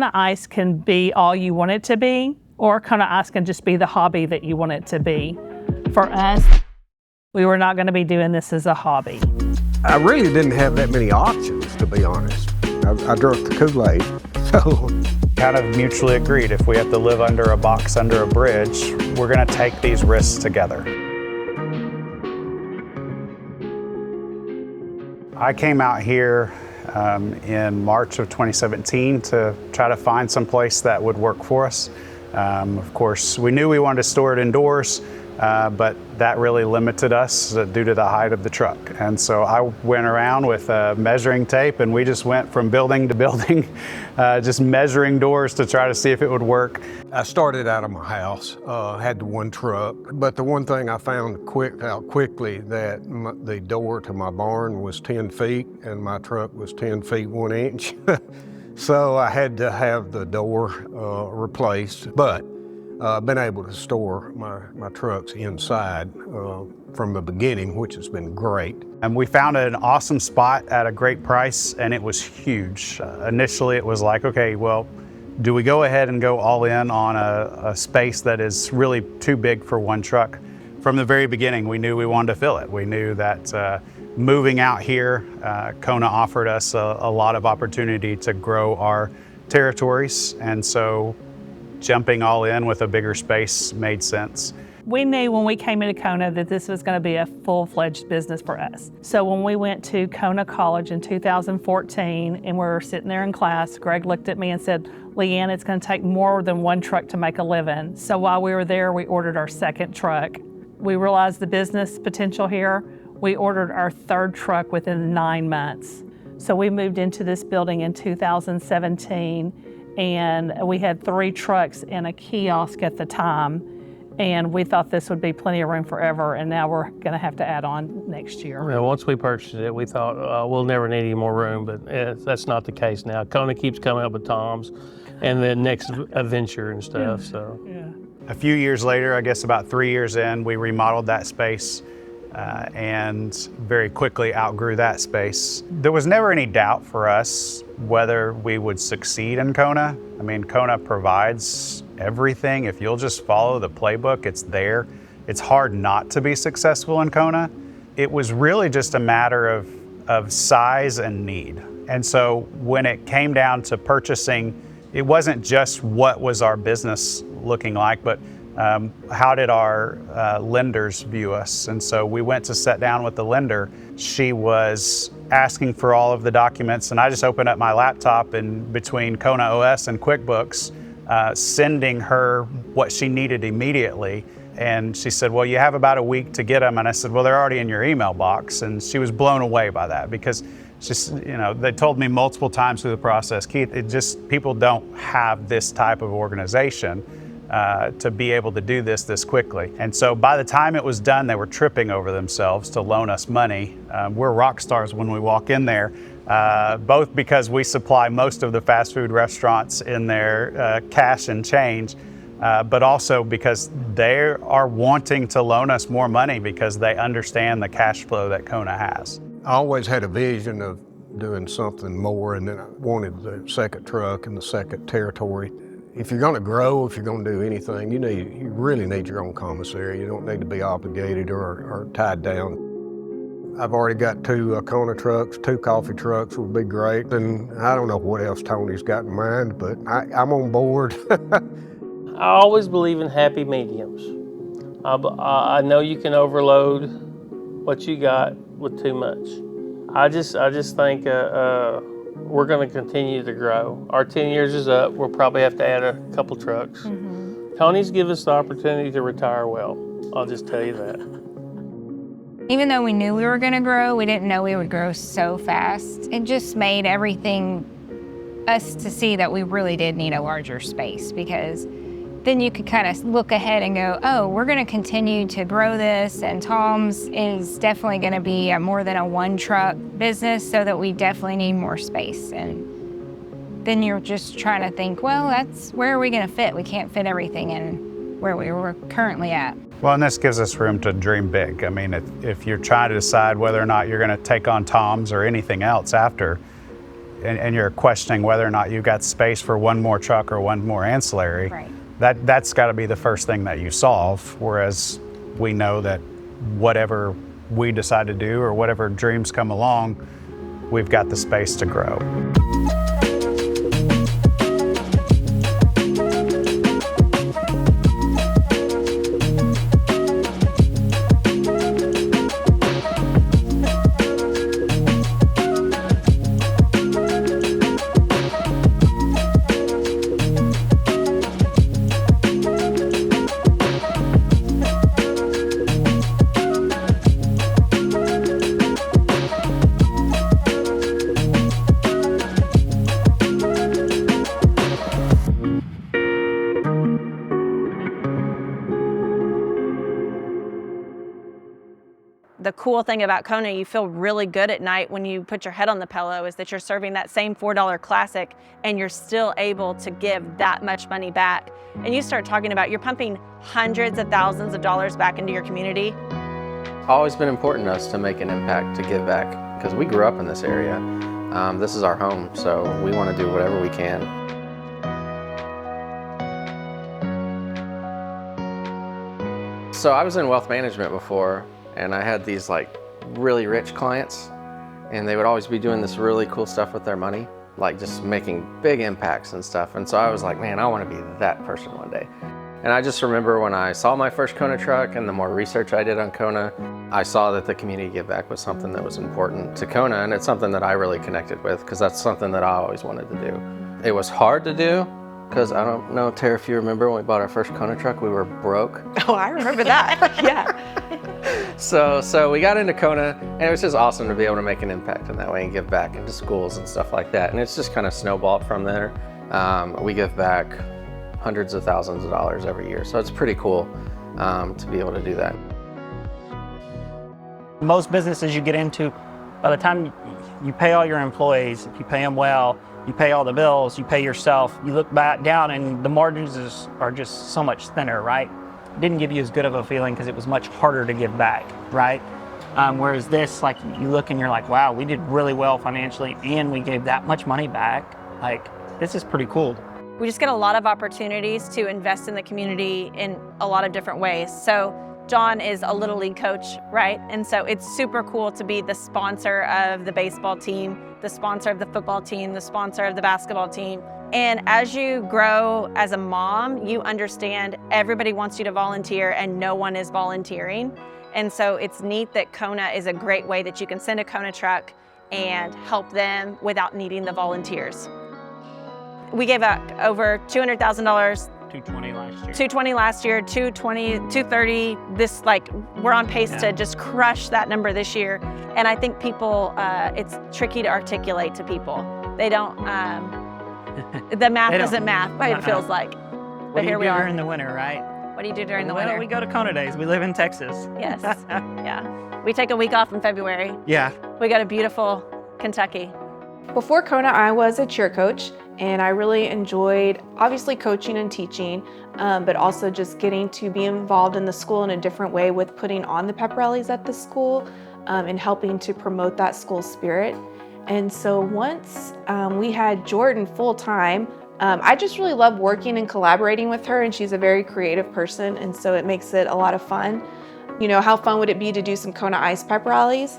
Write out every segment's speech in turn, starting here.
Kona Ice can be all you want it to be, or Kona Ice can just be the hobby that you want it to be. For us, we were not going to be doing this as a hobby. I really didn't have that many options, to be honest. I drank the Kool-Aid, so. Kind of mutually agreed, if we have to live under a box, under a bridge, we're going to take these risks together. I came out here in March of 2017 to try to find some place that would work for us. Of course, we knew we wanted to store it indoors, but that really limited us due to the height of the truck. And so I went around with measuring tape, and we just went from building to building, just measuring doors to try to see if it would work. I started out of my house, had the one truck, but the one thing I found out quickly that the door to my barn was 10 feet and my truck was 10 feet 1 inch. So I had to have the door replaced, but been able to store my trucks inside from the beginning, which has been great. And we found an awesome spot at a great price, and it was huge. Initially, it was like, okay, well, do we go ahead and go all in on a space that is really too big for one truck? From the very beginning, we knew we wanted to fill it. We knew that moving out here, Kona offered us a lot of opportunity to grow our territories, and so jumping all in with a bigger space made sense. We knew when we came into Kona that this was going to be a full-fledged business for us. So when we went to Kona College in 2014 and we were sitting there in class, Greg looked at me and said, "Leanne, it's going to take more than one truck to make a living." So while we were there, we ordered our second truck. We realized the business potential here. We ordered our third truck within 9 months. So we moved into this building in 2017, and we had 3 trucks and a kiosk at the time. And we thought this would be plenty of room forever, and now we're going to have to add on next year. Yeah, once we purchased it, we thought we'll never need any more room, but that's not the case now. Kona keeps coming up with Tom's and the next adventure and stuff. Yeah. So. Yeah. A few years later, I guess about 3 years in, we remodeled that space and very quickly outgrew that space. There was never any doubt for us whether we would succeed in Kona. I mean, Kona provides everything. If you'll just follow the playbook, it's there. It's hard not to be successful in Kona. It was really just a matter of size and need. And so when it came down to purchasing, it wasn't just what was our business looking like, but how did our lenders view us? And so we went to sit down with the lender. She was asking for all of the documents, and I just opened up my laptop, and between Kona OS and QuickBooks, sending her what she needed immediately. And she said, "Well, you have about a week to get them." And I said, "Well, they're already in your email box." And she was blown away by that, because just, you know, they told me multiple times through the process, "Keith, it just, people don't have this type of organization to be able to do this quickly." And so by the time it was done, they were tripping over themselves to loan us money. We're rock stars when we walk in there, both because we supply most of the fast food restaurants in their cash and change, but also because they are wanting to loan us more money because they understand the cash flow that Kona has. I always had a vision of doing something more, and then I wanted the second truck and the second territory. If you're going to grow, if you're going to do anything, you really need your own commissary. You don't need to be obligated or tied down. I've already got 2 Kona trucks, 2 coffee trucks would be great. And I don't know what else Tony's got in mind, but I'm on board. I always believe in happy mediums. I know you can overload what you got with too much. I just think we're going to continue to grow. Our 10 years is up. We'll probably have to add a couple trucks. Mm-hmm. Tony's given us the opportunity to retire well. I'll just tell you that. Even though we knew we were going to grow, we didn't know we would grow so fast. It just made everything us to see that we really did need a larger space, because then you could kind of look ahead and go, oh, we're going to continue to grow this, and Tom's is definitely going to be more than a 1 truck business, so that we definitely need more space. And then you're just trying to think, well, that's where are we going to fit? We can't fit everything in where we were currently at. Well, and this gives us room to dream big. I mean, if you're trying to decide whether or not you're going to take on Tom's or anything else after, and you're questioning whether or not you've got space for one more truck or one more ancillary, Right. that's got to be the first thing that you solve. Whereas we know that whatever we decide to do or whatever dreams come along, we've got the space to grow. The cool thing about Kona, you feel really good at night when you put your head on the pillow, is that you're serving that same $4 classic and you're still able to give that much money back. And you start talking about you're pumping hundreds of thousands of dollars back into your community. Always been important to us to make an impact, to give back, because we grew up in this area. This is our home, so we want to do whatever we can. So I was in wealth management before, and I had these like really rich clients, and they would always be doing this really cool stuff with their money, like just making big impacts and stuff. And so I was like, man, I want to be that person one day. And I just remember when I saw my first Kona truck and the more research I did on Kona, I saw that the community give back was something that was important to Kona, and it's something that I really connected with because that's something that I always wanted to do. It was hard to do because I don't know, Tara, if you remember when we bought our first Kona truck, we were broke. Oh, I remember that. Yeah. So we got into Kona, and it was just awesome to be able to make an impact in that way and give back into schools and stuff like that. And it's just kind of snowballed from there. We give back hundreds of thousands of dollars every year, so it's pretty cool to be able to do that. Most businesses you get into, by the time you pay all your employees, if you pay them well, you pay all the bills, you pay yourself, you look back down and the margins are just so much thinner, right? It didn't give you as good of a feeling because it was much harder to give back, right? Whereas this, like, you look and you're like, wow, we did really well financially and we gave that much money back. Like, this is pretty cool. We just get a lot of opportunities to invest in the community in a lot of different ways. So John is a Little League coach, right? And so it's super cool to be the sponsor of the baseball team, the sponsor of the football team, the sponsor of the basketball team. And as you grow as a mom, you understand everybody wants you to volunteer and no one is volunteering. And so it's neat that Kona is a great way that you can send a Kona truck and help them without needing the volunteers. We gave out over $200,000. 220 last year. 220 last year, 220, 230. This, like, we're on pace to just crush that number this year. And I think people, it's tricky to articulate to people. They don't, the math isn't math, it feels like. But here we are. During the winter, right? What do you do during the winter? Well, we go to Kona Days. We live in Texas. Yes, yeah. We take a week off in February. Yeah. We go to beautiful Kentucky. Before Kona, I was a cheer coach, and I really enjoyed obviously coaching and teaching, but also just getting to be involved in the school in a different way with putting on the pep rallies at the school and helping to promote that school spirit. And so once we had Jordan full-time, I just really love working and collaborating with her, and she's a very creative person, and so it makes it a lot of fun. You know, how fun would it be to do some Kona Ice pep rallies?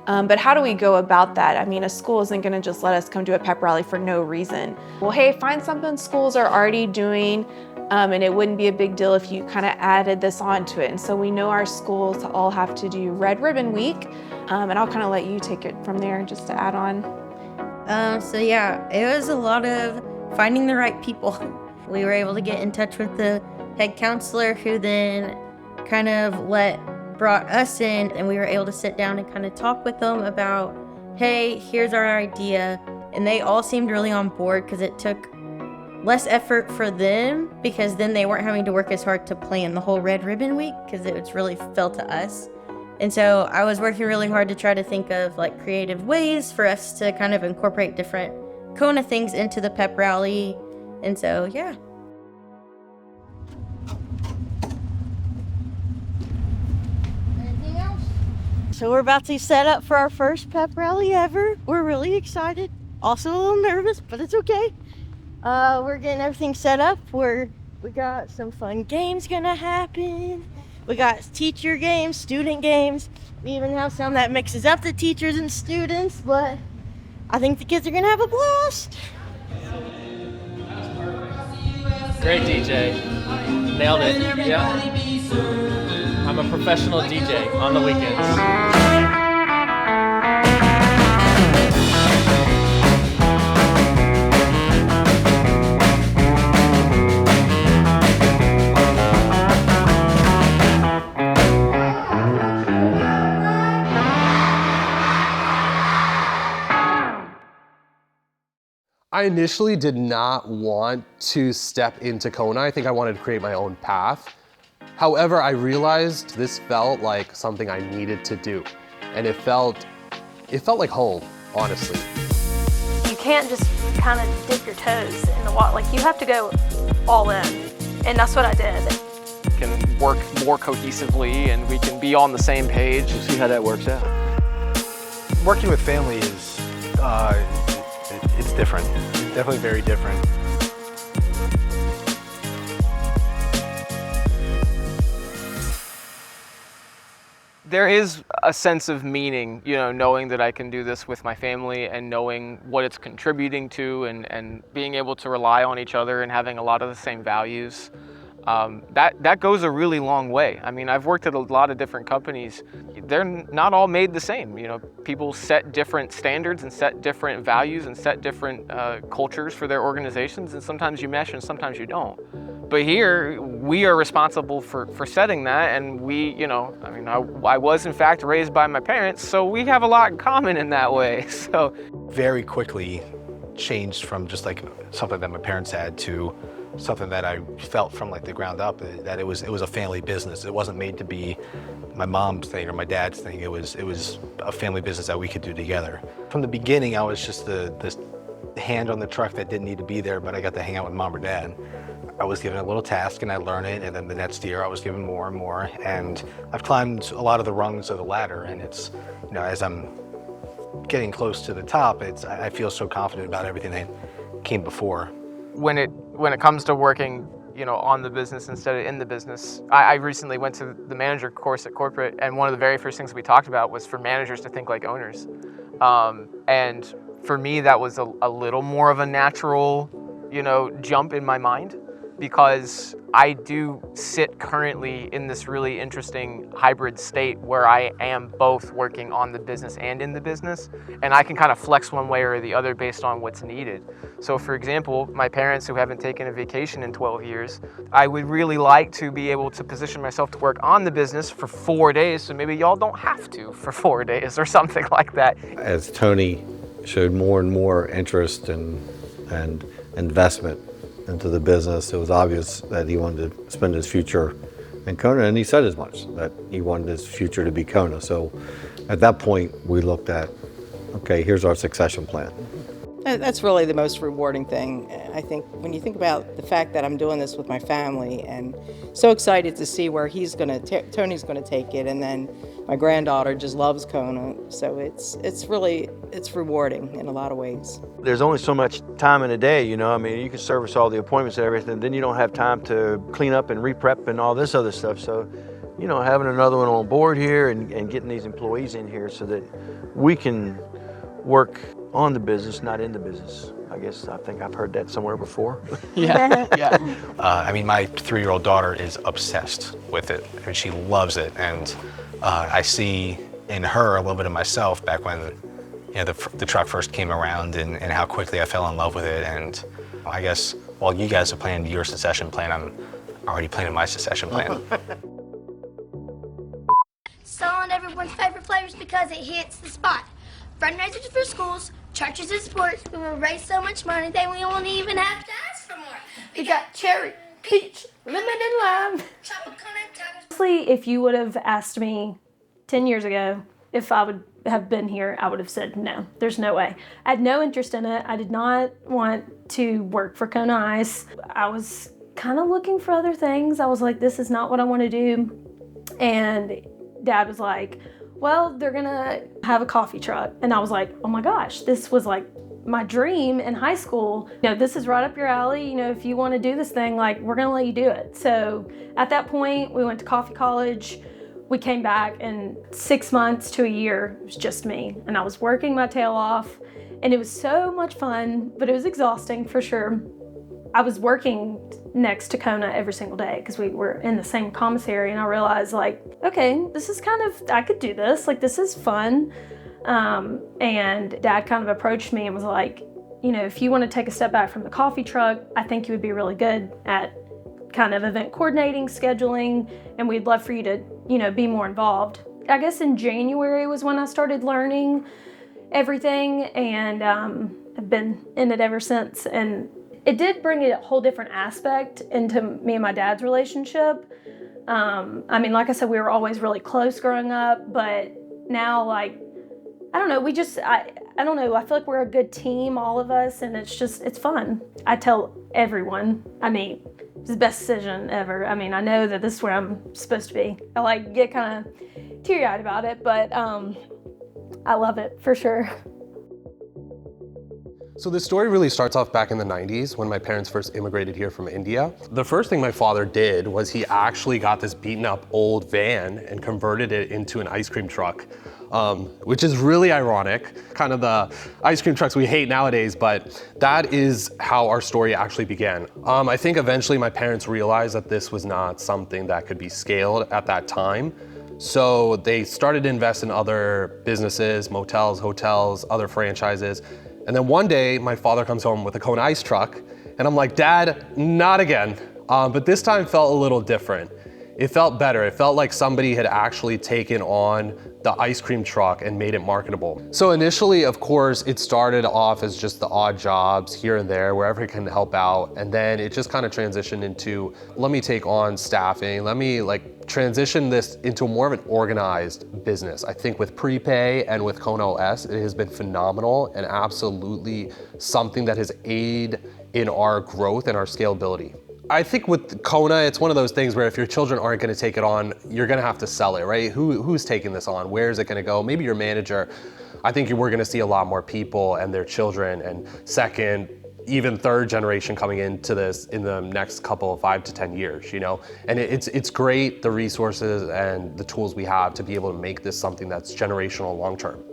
But how do we go about that? I mean, a school isn't going to just let us come to a pep rally for no reason. Well, hey, find something schools are already doing, and it wouldn't be a big deal if you kind of added this onto it. And so we know our schools all have to do Red Ribbon Week, and I'll kind of let you take it from there just to add on. So yeah, it was a lot of finding the right people. We were able to get in touch with the head counselor, who then kind of brought us in, and we were able to sit down and kind of talk with them about, hey, here's our idea. And they all seemed really on board because it took less effort for them, because then they weren't having to work as hard to plan the whole Red Ribbon Week, because it was really fell to us. And so I was working really hard to try to think of like creative ways for us to kind of incorporate different Kona things into the pep rally. And so, yeah. So we're about to set up for our first pep rally ever. We're really excited. Also a little nervous, but it's okay. We're getting everything set up. We got some fun games gonna happen. We got teacher games, student games. We even have some that mixes up the teachers and students, but I think the kids are gonna have a blast. Great DJ. Nailed it. Yeah. I'm a professional DJ on the weekends. I initially did not want to step into Kona. I think I wanted to create my own path. However, I realized this felt like something I needed to do. And it felt like home, honestly. You can't just kind of dip your toes in the water. Like, you have to go all in. And that's what I did. We can work more cohesively and we can be on the same page. We'll see how that works out. Working with family is, it's different. It's definitely very different. There is a sense of meaning, you know, knowing that I can do this with my family and knowing what it's contributing to and being able to rely on each other and having a lot of the same values. That goes a really long way. I mean, I've worked at a lot of different companies. They're not all made the same. You know, people set different standards and set different values and set different cultures for their organizations, and sometimes you mesh and sometimes you don't. But here, we are responsible for setting that, and we, you know, I mean, I was in fact raised by my parents, so we have a lot in common in that way. So very quickly changed from just like something that my parents had to something that I felt from like the ground up, that it was a family business. It wasn't made to be my mom's thing or my dad's thing. It was a family business that we could do together. From the beginning, I was just this hand on the truck that didn't need to be there, but I got to hang out with mom or dad. I was given a little task and I learned it, and then the next year I was given more and more, and I've climbed a lot of the rungs of the ladder, and it's, you know, as I'm getting close to the top, I feel so confident about everything that came before. When it comes to working, you know, on the business instead of in the business, I recently went to the manager course at corporate, and one of the very first things we talked about was for managers to think like owners. And for me, that was a little more of a natural, you know, jump in my mind, because I do sit currently in this really interesting hybrid state where I am both working on the business and in the business, and I can kind of flex one way or the other based on what's needed. So for example, my parents who haven't taken a vacation in 12 years, I would really like to be able to position myself to work on the business for 4 days, so maybe y'all don't have to for 4 days or something like that. As Tony showed more and more interest and investment into the business, it was obvious that he wanted to spend his future in Kona, and he said as much, that he wanted his future to be Kona. So at that point, we looked at, okay, here's our succession plan. That's really the most rewarding thing. I think when you think about the fact that I'm doing this with my family, and so excited to see where Tony's gonna take it, and then my granddaughter just loves Kona, so it's rewarding in a lot of ways. There's only so much time in a day, you know. I mean, you can service all the appointments and everything, then you don't have time to clean up and re-prep and all this other stuff. So, you know, having another one on board here and getting these employees in here so that we can work on the business, not in the business. I think I've heard that somewhere before. Yeah. I mean, my 3-year-old daughter is obsessed with it. I mean, she loves it, and I see in her a little bit of myself back when, you know, the truck first came around, and how quickly I fell in love with it. And I guess while you guys are planning your succession plan, I'm already planning my succession plan. Selling everyone's favorite flavors because it hits the spot. Fundraisers for schools, churches and sports. We will raise so much money that we won't even have to ask for more. We got cherry, peach, lemon, and lime. Honestly, if you would have asked me 10 years ago if I would have been here, I would have said no, there's no way. I had no interest in it. I did not want to work for Kona Ice. I was kind of looking for other things. I was like, this is not what I want to do. And Dad was like, well, they're gonna have a coffee truck. And I was like, oh my gosh, this was like my dream in high school. You know, this is right up your alley. You know, if you want to do this thing, like, we're going to let you do it. So at that point, we went to coffee college. We came back, and 6 months to a year, it was just me. And I was working my tail off, and it was so much fun, but it was exhausting for sure. I was working next to Kona every single day because we were in the same commissary, and I realized, like, okay, this is kind of, I could do this, like, this is fun. And Dad kind of approached me and was like, you know, if you want to take a step back from the coffee truck, I think you would be really good at kind of event coordinating, scheduling, and we'd love for you to, you know, be more involved. I guess in January was when I started learning everything, and I've been in it ever since. And it did bring a whole different aspect into me and my dad's relationship. I mean, like I said, we were always really close growing up, but now, like, I don't know, I don't know, I feel like we're a good team, all of us, and it's fun. I tell everyone, I mean, it's the best decision ever. I mean, I know that this is where I'm supposed to be. I like get kind of teary-eyed about it, but I love it for sure. So this story really starts off back in the 90s when my parents first immigrated here from India. The first thing my father did was he actually got this beaten up old van and converted it into an ice cream truck, which is really ironic, kind of the ice cream trucks we hate nowadays, but that is how our story actually began. I think eventually my parents realized that this was not something that could be scaled at that time. So they started to invest in other businesses, motels, hotels, other franchises. And then one day, my father comes home with a Kona ice truck, and I'm like, Dad, not again. But this time felt a little different. It felt better. It felt like somebody had actually taken on the ice cream truck and made it marketable. So initially, of course, it started off as just the odd jobs here and there, wherever it can help out. And then it just kind of transitioned into, let me take on staffing. Let me transition this into more of an organized business. I think with Prepay and with Kona OS, it has been phenomenal and absolutely something that has aided in our growth and our scalability. I think with Kona, it's one of those things where if your children aren't going to take it on, you're going to have to sell it, right? Who's taking this on? Where is it going to go? Maybe your manager. I think we're going to see a lot more people and their children and second, even third generation coming into this in the next couple of 5 to 10 years, you know? And it's great, the resources and the tools we have to be able to make this something that's generational long-term.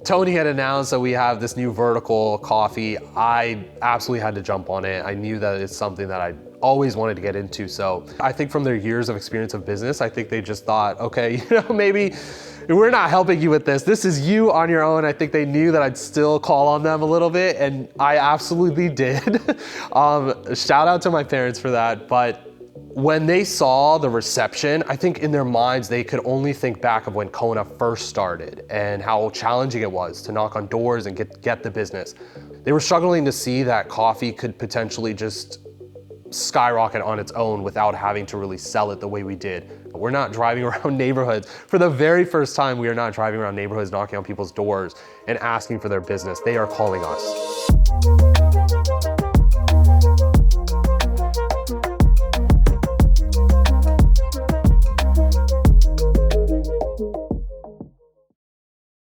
Tony had announced that we have this new vertical coffee. I absolutely had to jump on it. I knew that it's something that I always wanted to get into. So I think from their years of experience of business, I think they just thought, okay, you know, maybe we're not helping you with this. This is you on your own. I think they knew that I'd still call on them a little bit, and I absolutely did. Shout out to my parents for that. But when they saw the reception, I think in their minds, they could only think back of when Kona first started and how challenging it was to knock on doors and get the business. They were struggling to see that coffee could potentially just skyrocket on its own without having to really sell it the way we did. We're not driving around neighborhoods. For the very first time, we are not driving around neighborhoods, knocking on people's doors and asking for their business. They are calling us.